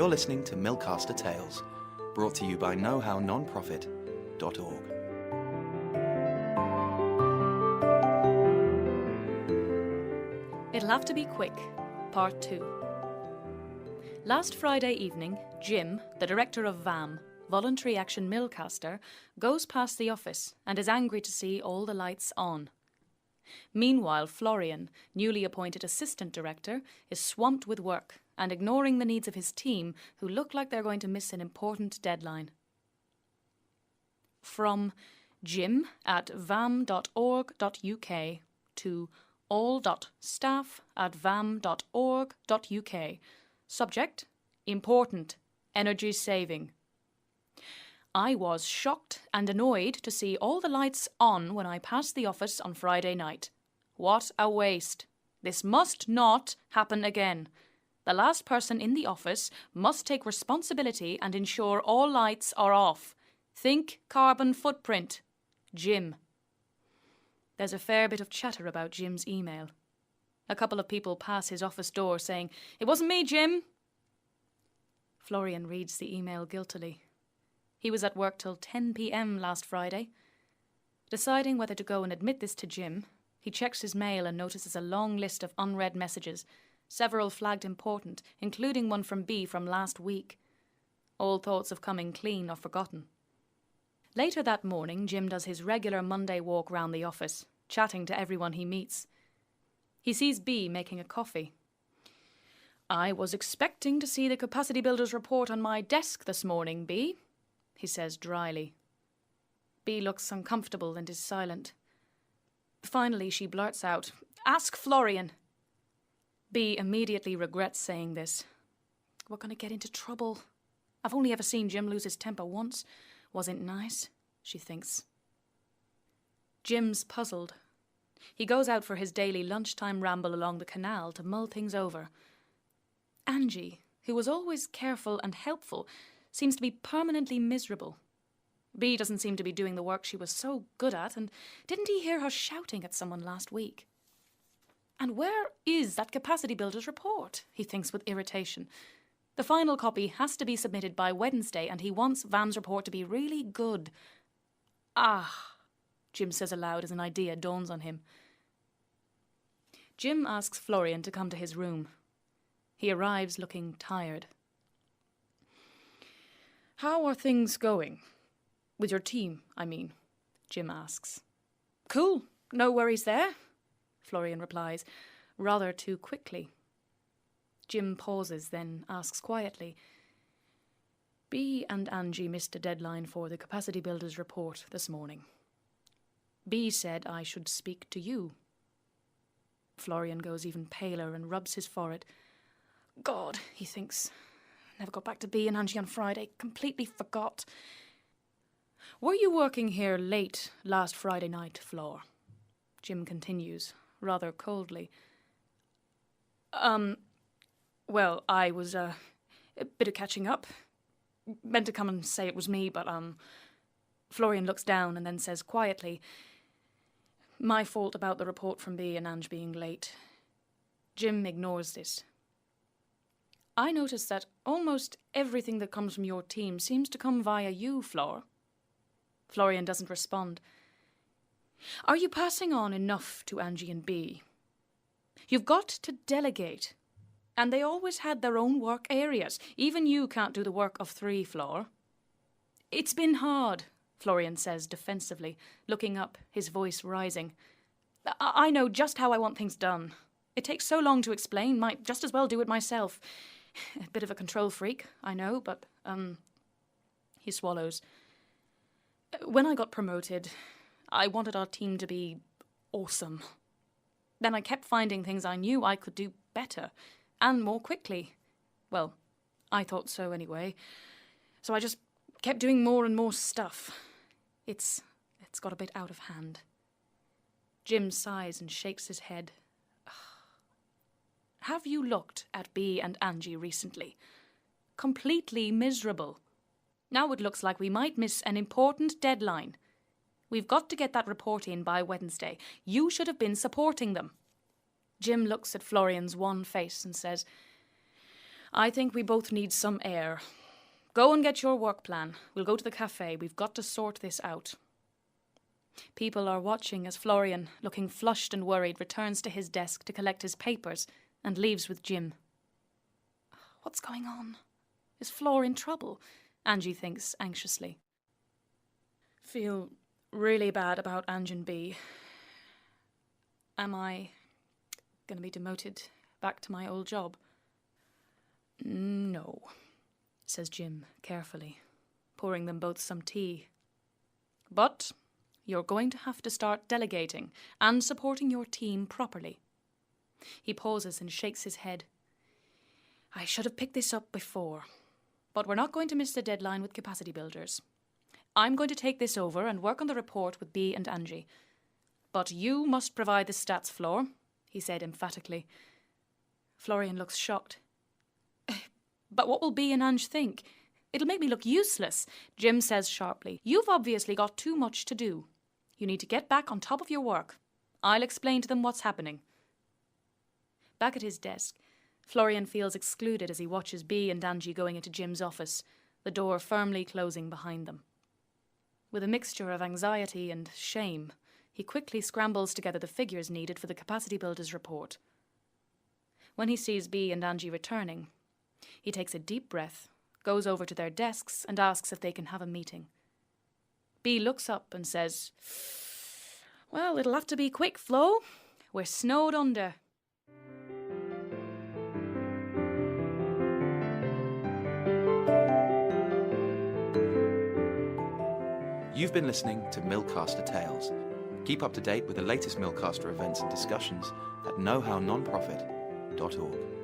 You're listening to Milcaster Tales, brought to you by knowhownonprofit.org. It'll Have to Be Quick, Part 2. Last Friday evening, Jim, the director of VAM, Voluntary Action Milcaster, goes past the office and is angry to see all the lights on. Meanwhile, Florian, newly appointed assistant director, is swamped with work and ignoring the needs of his team, who look like they're going to miss an important deadline. From jim@vam.org.uk to all.staff@vam.org.uk. Subject: Important. Energy saving. I was shocked and annoyed to see all the lights on when I passed the office on Friday night. What a waste. This must not happen again. The last person in the office must take responsibility and ensure all lights are off. Think carbon footprint. Jim. There's a fair bit of chatter about Jim's email. A couple of people pass his office door saying, "It wasn't me, Jim." Florian reads the email guiltily. He was at work till 10 p.m. last Friday. Deciding whether to go and admit this to Jim, he checks his mail and notices a long list of unread messages, several flagged important, including one from B from last week. All thoughts of coming clean are forgotten. Later that morning, Jim does his regular Monday walk round the office, chatting to everyone he meets. He sees B making a coffee. "I was expecting to see the Capacity Builders report on my desk this morning, B," he says dryly. B looks uncomfortable and is silent. Finally, she blurts out, "Ask Florian." B immediately regrets saying this. We're going to get into trouble. I've only ever seen Jim lose his temper once. Wasn't nice, she thinks. Jim's puzzled. He goes out for his daily lunchtime ramble along the canal to mull things over. Angie, who was always careful and helpful, seems to be permanently miserable. B doesn't seem to be doing the work she was so good at, and didn't he hear her shouting at someone last week? And where is that Capacity Builders report? He thinks with irritation. The final copy has to be submitted by Wednesday, and he wants VAM's report to be really good. Ah, Jim says aloud as an idea dawns on him. Jim asks Florian to come to his room. He arrives looking tired. "How are things going? With your team, I mean," Jim asks. "Cool, no worries there," Florian replies, rather too quickly. Jim pauses, then asks quietly, "B and Angie missed a deadline for the Capacity Builders report this morning. B said I should speak to you." Florian goes even paler and rubs his forehead. God, he thinks. Never got back to B and Angie on Friday. Completely forgot. "Were you working here late last Friday night, Flor?" Jim continues, rather coldly. Well, I was, a bit of catching up. Meant to come and say it was me, but, Florian looks down and then says quietly, "My fault about the report from B and Ange being late." Jim ignores this. "I noticed that almost everything that comes from your team seems to come via you, Flor." Florian doesn't respond. "Are you passing on enough to Angie and B? You've got to delegate. And they always had their own work areas. Even you can't do the work of 3, Flor." "It's been hard," Florian says defensively, looking up, his voice rising. I know just how I want things done. It takes so long to explain, might just as well do it myself. A bit of a control freak, I know, but, He swallows. "When I got promoted, I wanted our team to be awesome. Then I kept finding things I knew I could do better. And more quickly. Well, I thought so anyway. So I just kept doing more and more stuff. It's got a bit out of hand." Jim sighs and shakes his head. "Have you looked at B and Angie recently? Completely miserable. Now it looks like we might miss an important deadline. We've got to get that report in by Wednesday. You should have been supporting them." Jim looks at Florian's wan face and says, I think we both need some air. Go and get your work plan. We'll go to the cafe. We've got to sort this out. People are watching as Florian, looking flushed and worried, returns to his desk to collect his papers and leaves with Jim. What's going on? Is Flor in trouble? Angie thinks anxiously. Feel really bad about Ange and B. Am I going to be demoted back to my old job? No, says Jim carefully, pouring them both some tea. But you're going to have to start delegating and supporting your team properly. He pauses and shakes his head. I should have picked this up before, but we're not going to miss the deadline with capacity builders. I'm going to take this over and work on the report with Bea and Angie. But you must provide the stats, Flor, he said emphatically. Florian looks shocked. But what will Bea and Ange think? It'll make me look useless, Jim says sharply. You've obviously got too much to do. You need to get back on top of your work. I'll explain to them what's happening. Back at his desk, Florian feels excluded as he watches Bea and Angie going into Jim's office, the door firmly closing behind them. With a mixture of anxiety and shame, he quickly scrambles together the figures needed for the capacity builders report. When he sees Bea and Angie returning, he takes a deep breath, goes over to their desks and asks if they can have a meeting. Bea looks up and says, Well, it'll have to be quick, Flo. We're snowed under. You've been listening to Millcaster Tales. Keep up to date with the latest Millcaster events and discussions at knowhownonprofit.org.